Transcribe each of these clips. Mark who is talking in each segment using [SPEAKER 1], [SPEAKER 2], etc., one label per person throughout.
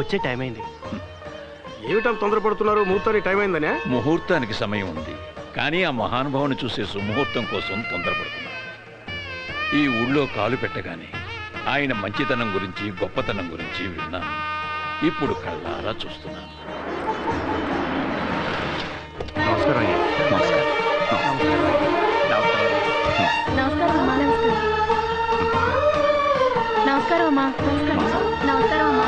[SPEAKER 1] వచ్చే టైం అయింది.
[SPEAKER 2] ఏమిటంత తొందరపడుతున్నారు? ముహూర్తానికి టైం అయిందనే?
[SPEAKER 3] ముహూర్తానికి సమయం ఉంది, కానీ ఆ మహానుభావుని చూసే సుముహూర్తం కోసం తొందరపడుతున్నాను. ఈ ఊళ్ళో కాలు పెట్టగానే ఆయన మంచితనం గురించి, గొప్పతనం గురించి విన్నాను. ఇప్పుడు కళ్ళారా చూస్తున్నాను.
[SPEAKER 2] నమస్కారం అయ్యా.
[SPEAKER 4] నమస్కారం.
[SPEAKER 5] నమస్కారం అమ్మా. నమస్కారం అమ్మా. నమస్కారం అమ్మా.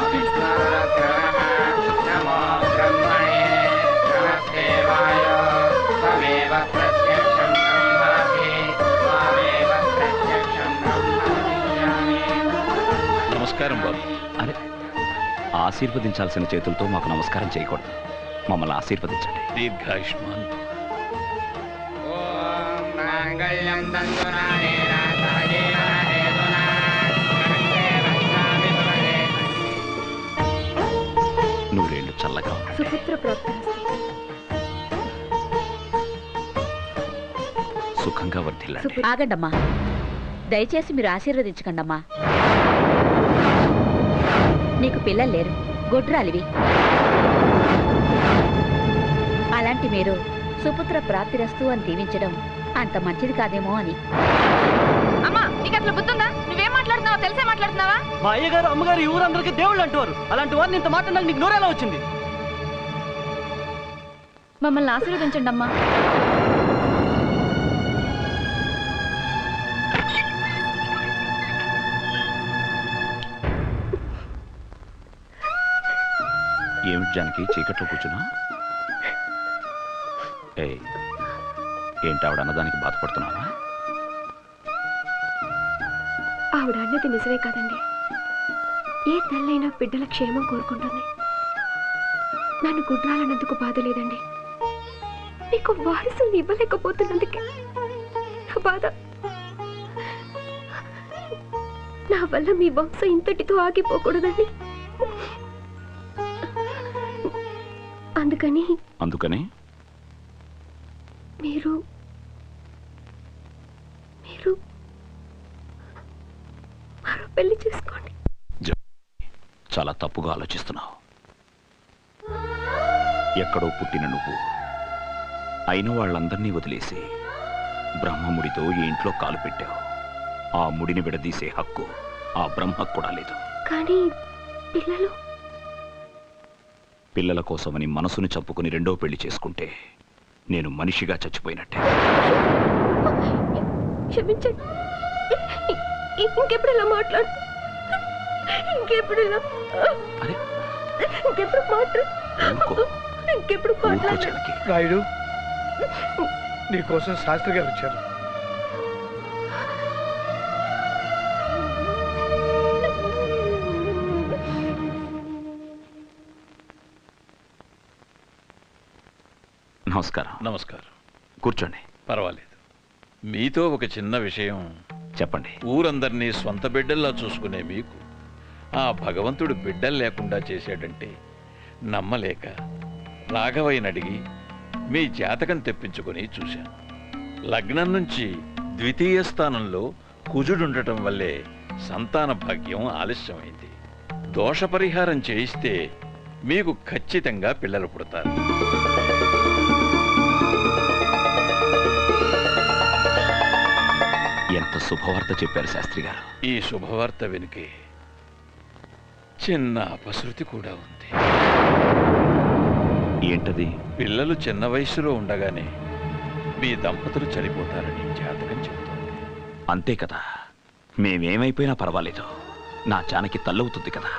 [SPEAKER 3] నమస్కారం బాబు.
[SPEAKER 4] అరే, ఆశీర్వదించాల్సిన చేతులతో మాకు నమస్కారం చేయకూడదు. మమ్మల్ని ఆశీర్వదించండి.
[SPEAKER 3] దీర్ఘాయుష్మాన్.
[SPEAKER 4] నూరేళ్లు చల్లగా
[SPEAKER 5] సుపుత్ర ప్రాప్తి,
[SPEAKER 4] సుఖంగా వర్ధిల్లండి.
[SPEAKER 6] ఆగండమ్మా, దయచేసి మీరు ఆశీర్వదించకండమ్మా. నీకు పిల్లలు లేరు, గొడ్రాలివి. అలాంటి మీరు సుపుత్ర ప్రాప్తిరస్తు అని దీవించడం అంత మంచిది కాదేమో అని.
[SPEAKER 7] అమ్మా, నీకు అసలు బుద్ధుందా? నువ్వేం మాట్లాడుతున్నావో తెలిసే మాట్లాడుతున్నావా?
[SPEAKER 1] మా అయ్యగారు అమ్మగారు ఈ ఊరందరికీ దేవుళ్ళు అంటారు. అలాంటి వారిని ఇంత మాట్లాడాలి నీకు నోరేలా వచ్చింది?
[SPEAKER 5] మమ్మల్ని ఆశీర్వదించండి అమ్మా.
[SPEAKER 4] ఏమిటి జానకి చీకట్లో కూర్చున్నా? ఏంటి ఆవిడ అన్నదానికి బాధపడుతున్నావా?
[SPEAKER 5] ఆవిడ అన్నది నిజమే కాదండి. ఏ తల్లైనా బిడ్డల క్షేమం కోరుకుంటుంది. నన్ను గుడ్రాలన్నందుకు బాధ లేదండి. నీకు వారసుని ఇవ్వలేకపోతున్నందుకే నా బాధ. నా వల్ల మీ వంశం ఇంతటితో ఆగిపోకూడదండి.
[SPEAKER 4] అందుకని
[SPEAKER 5] మీరు మరో పెళ్లి చేసుకోండి.
[SPEAKER 4] చాలా తప్పుగా ఆలోచిస్తున్నావు. ఎక్కడో పుట్టిన నువ్వు అయిన వాళ్ళందరినీ వదిలేసి బ్రహ్మముడితో ఈ ఇంట్లో కాలు పెట్టావు. ఆ ముడిని విడదీసే హక్కు ఆ బ్రహ్మకు కూడా లేదు.
[SPEAKER 5] కానీ
[SPEAKER 4] పిల్లల కోసమని మనసుని చంపుకుని రెండో పెళ్లి చేసుకుంటే నేను మనిషిగా చచ్చిపోయినట్టే.
[SPEAKER 5] క్షమించండి. ఇంకెప్పుడు ఇలా మాట్లాడు. ఇంకెప్పుడు
[SPEAKER 2] రాయుడు, నీకోసం శాస్త్రి గారు వచ్చారు.
[SPEAKER 4] నమస్కారం.
[SPEAKER 3] నమస్కారం.
[SPEAKER 4] కూర్చోండి.
[SPEAKER 3] పర్వాలేదు. మీతో ఒక చిన్న విషయం.
[SPEAKER 4] చెప్పండి.
[SPEAKER 3] ఊరందరినీ స్వంత బిడ్డల్లా చూసుకునే మీకు ఆ భగవంతుడు బిడ్డలు లేకుండా చేశాడంటే నమ్మలేక రాఘవయ్యని అడిగి మీ జాతకం తెప్పించుకొని చూశాను. లగ్నం నుంచి ద్వితీయ స్థానంలో కుజుడుండటం వల్లే సంతాన భాగ్యం ఆలస్యమైంది. దోష పరిహారం చేయిస్తే మీకు ఖచ్చితంగా పిల్లలు పుడతారు.
[SPEAKER 4] ఎంత శుభవార్త చెప్పారు శాస్త్రి గారు.
[SPEAKER 3] ఈ శుభవార్త వెనుకే చిన్న అపశృతి కూడా ఉంది.
[SPEAKER 4] ఏంటది?
[SPEAKER 3] పిల్లలు చిన్న వయసులో ఉండగానే మీ దంపతులు చనిపోతారని జాతకం చెబుతోంది.
[SPEAKER 4] అంతే కదా. మేమేమైపోయినా పర్వాలేదు. నా జానకి తల్లవుతుంది కదా,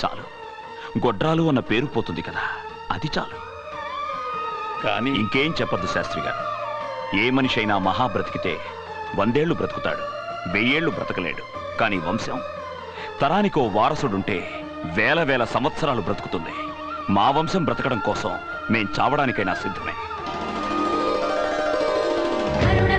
[SPEAKER 4] చాలు. గొడ్రాలు అన్న పేరు పోతుంది కదా, అది చాలు.
[SPEAKER 3] కానీ
[SPEAKER 4] ఇంకేం చెప్పద్దు శాస్త్రి గారు. ఏ మనిషి అయినా మహా బ్రతికితే 100 ఏళ్లు బ్రతుకుతాడు, 1000 ఏళ్లు బ్రతకలేడు. కానీ వంశం తరానికో వారసుడుంటే వేల సంవత్సరాలు బ్రతుకుతుంది. మా వంశం బ్రతకడం కోసం మేం చావడానికైనా సిద్ధమే.
[SPEAKER 8] కరుణ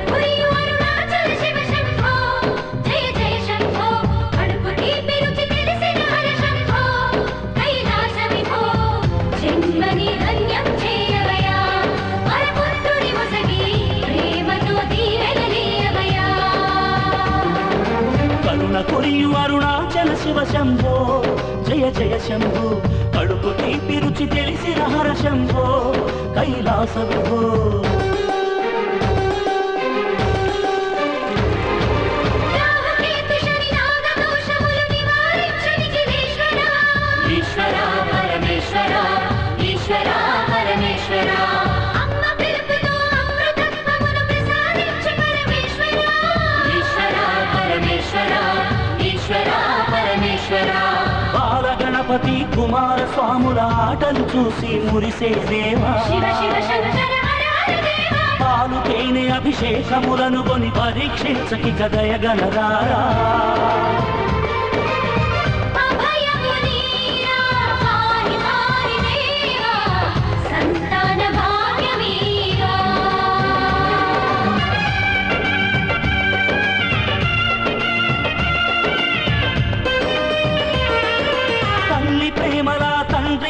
[SPEAKER 8] కొరియు అరుణాచల శివ శంభో, జయ జయ శంభో. కడుపు తీపి రుచి తెలిసిన హర్షంభో కైలాస విభో ఈశ్వర పరమేశ్వర ఈశ్వర పరమేశ్వర బాలగణపతి కుమార స్వాముల ఆటలు చూసి మురిసే దేవా పాలు తేనె అభిషేకములను కొని పరీక్షించకి గదయగలరారా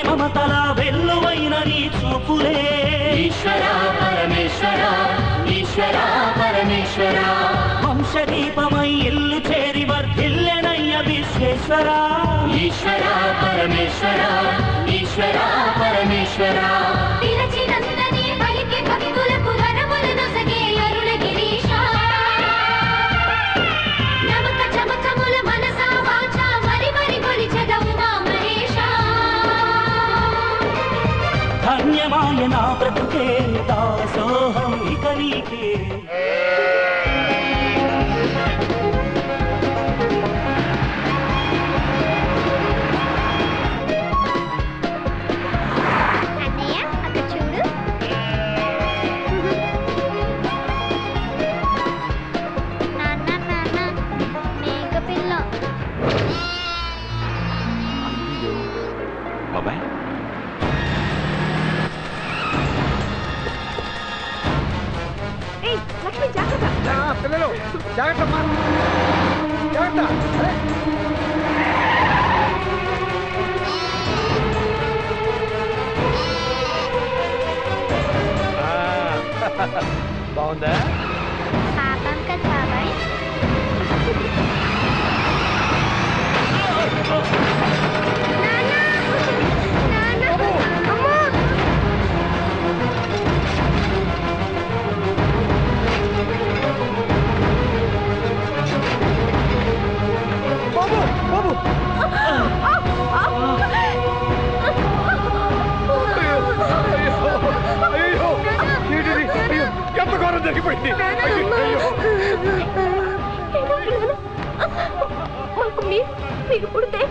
[SPEAKER 8] మమతల వెల్లువైన నీ చూపులే ఈశ్వర పరమేశ్వర ఈశ్వర పరమేశ్వర వంశదీపమై ఇల్లు చేరి వర్ధిల్లెనయ్య విశ్వేశ్వర ఈశ్వర పరమేశ్వర ఈశ్వర పరమేశ్వర ధన్యమాయ నా బ్రతుకే దాసోహం ఇక నీకే
[SPEAKER 4] బాబాయ్
[SPEAKER 2] పిల్లలు జాగ్రత్త జాగ్రత్త బాగుందా
[SPEAKER 5] పాపం కదా బాబాయ్
[SPEAKER 2] ఎంత ఘోరం జరిగిపోయింది
[SPEAKER 5] మీరు పుడితే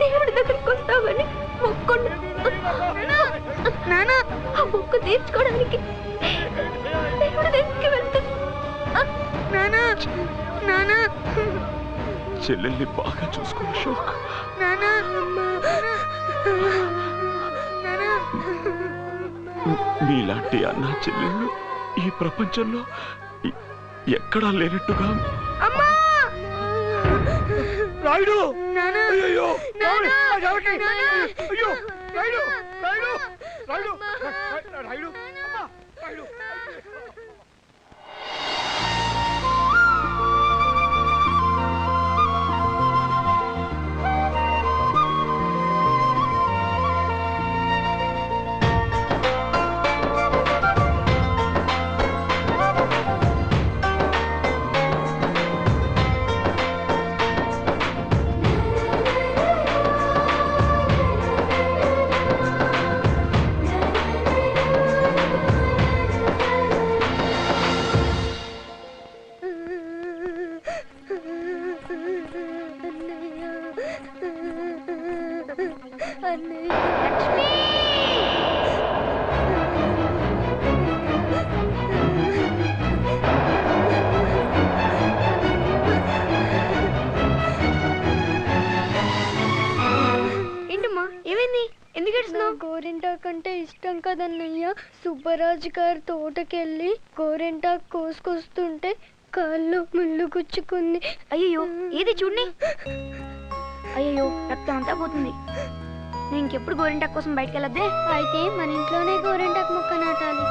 [SPEAKER 5] దేవుడి దగ్గరికి వస్తామని మొక్కండి నానా ఆ మొక్కు తీర్చుకోవడానికి దేవుడి దగ్గరికి వెళ్తాను నానా నానా
[SPEAKER 4] చెల్లెల్ని బాగా చూసుకో అశోక్
[SPEAKER 5] నానా నానా
[SPEAKER 4] మీలాంటి అన్నా చెల్లెళ్ళు ఈ ప్రపంచంలో ఎక్కడా లేనట్టుగా
[SPEAKER 2] రాయుడు
[SPEAKER 5] నానా
[SPEAKER 2] అయ్యో
[SPEAKER 5] నానా
[SPEAKER 2] అయ్యో రాయుడు రాయుడు రాయుడు రాయుడు రాయుడు
[SPEAKER 5] గోరింటాకు అంటే ఇష్టం కదన్నయ్య. సుబ్బరాజు గారి తోటకెళ్ళి గోరింటాకు కోసుకొస్తుంటే కాళ్ళు ముళ్ళు గుచ్చుకుంది.
[SPEAKER 9] అయ్యో ఏది చూడండి. అయ్యో రక్తం అంతా పోతుంది. నేను ఇంకెప్పుడు గోరింటాకు కోసం బయటకు వెళ్ళొద్దే.
[SPEAKER 5] అయితే మన ఇంట్లోనే గోరింటాకు మొక్క నాటాలి.